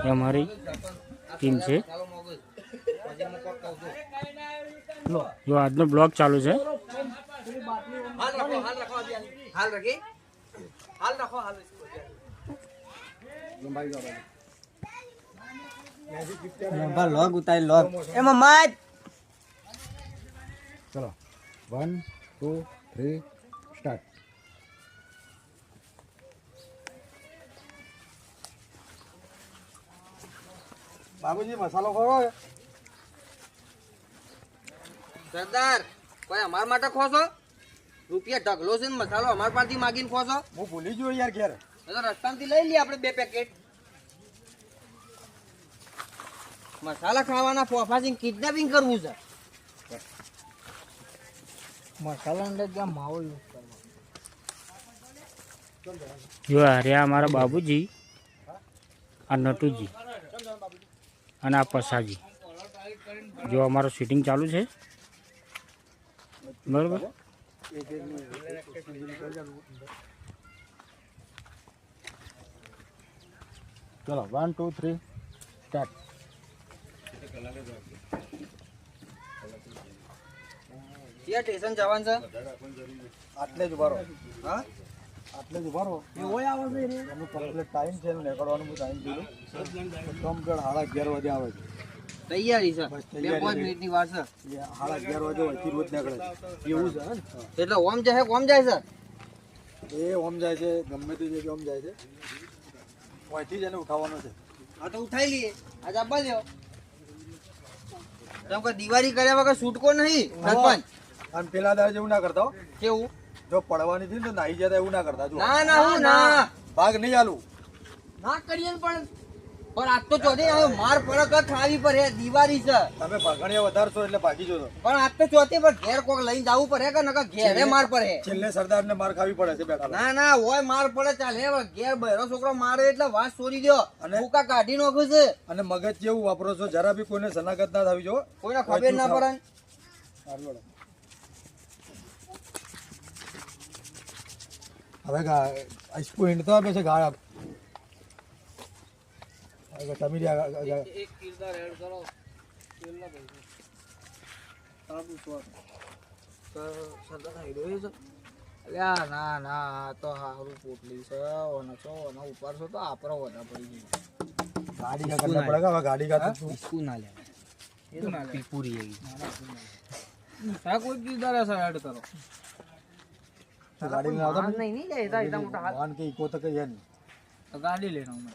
એ અમારી ટીમ છે. જો આજનો બ્લોગ ચાલુ છે. લોગ ઉતારી લોગ એમાં માજ ચલો 1 2 3 સ્ટાર્ટ. બાબુજી મસાલો ખોરો સરદાર કોઈ અમાર માટે ખો છો? રૂપિયા ઢગલો છે ને મસાલો અમાર પાસેથી માગીને ખો છો? હું ભૂલી ગયો યાર ઘેર. એ તો રસ્તામાંથી લઈ લઈએ આપણે 2 પેકેટ. મસાલા ખાવાના ફોફાથી કિડનેપિંગ કરવું છે. મસાલા અંદર જ્યાં માહોલ યુઝ કરવાનો. જો આ રહ્યા અમારા બાબુજી, આ નટુજી અને આ પસાજી. જો અમારું શૂટિંગ ચાલુ છે. બરાબર. ચલો 1 2 3 સ્ટાર્ટ. ક્યાં સ્ટેશન જવાનું છે? આટલે જ ઉભા રહો. હા આટલે જ ઉભા રહો. એવો આવે છે એનું કમ્પ્લીટ ટાઈમ છે, એનું નીકળવાનું બી ટાઈમ કીધું. કમ્પ્લીટ 11:30 વાગે આવે છે. તૈયારી છે. બસ 2-5 તૈયારી. મિનિટની વાર છે. એ 11:30 વાગે અહીંથી રોજ નીકળે છે. એવું છે ને? એટલે ઓમ જાય કોમ જાય છે. એ ઓમ જાય છે, ગમે તે જગ્યાએ ઓમ જાય છે. અહીંથી જ એને ઉઠાવવાનો છે. હા તો ઉઠાઈ લઈએ. આજ આપવા દો. તમે કોઈ દિવાળી કર્યા વગર છૂટકો નહીં સરપંચ. અને પેલા દાડે જેવું ના કરતા હો. કેવું? જો પડવાની હતી ને તો નાહી જતા એવું ના કરતા. જો ના ના હું ના ભાગ નહીં આલું. ના કરીએ ને પણ આજ તો ચોથી આવ્યો માર પડક ખાવી પડે દિવાળી છે. તમે ભાગણિયા વધારશો એટલે ભાગી જશો. પણ આજ તો ચોથી પર ઘેર કોક લઈને જવું પડે કે નકર ઘેરે માર પડે. છેલ્લે સરદારને માર ખાવી પડે છે બેટા. ના ના હોય માર પડે ચાલે ઘેર બહેરો છોકરો મારે એટલે વાત છોડી દો અને ભૂકા કાઢી નાખું છે. અને મગજ જેવું વાપરો છો, જરા બી કોઈને શનાગત ના થવી જો. કોઈને ખબર ના પડે. હવે આઈસ્પો હિંડતો આપે છે ગાળ આપ. તમે એક કિરદાર એડ કરો પેલા ભાઈ તાબુ સરદાર આઈડો છે. અલ્યા ના ના આ તો હારું પોટલી છે ઓનો છો ઓનો ઉપાડશો તો આપરો વધા પડી ગઈ. ગાડી કા કરना પડેગા. હવે ગાડી કા તો ઇસકુ ના લે એ તો ના લે પૂરી આવી સા કોઈ કિરદાર છે એડ કરો. ગાડી में आता नहीं नहीं जाए इतना मोटा हाथ वाहन के इको तक है नहीं. तो गाड़ी लेना मैं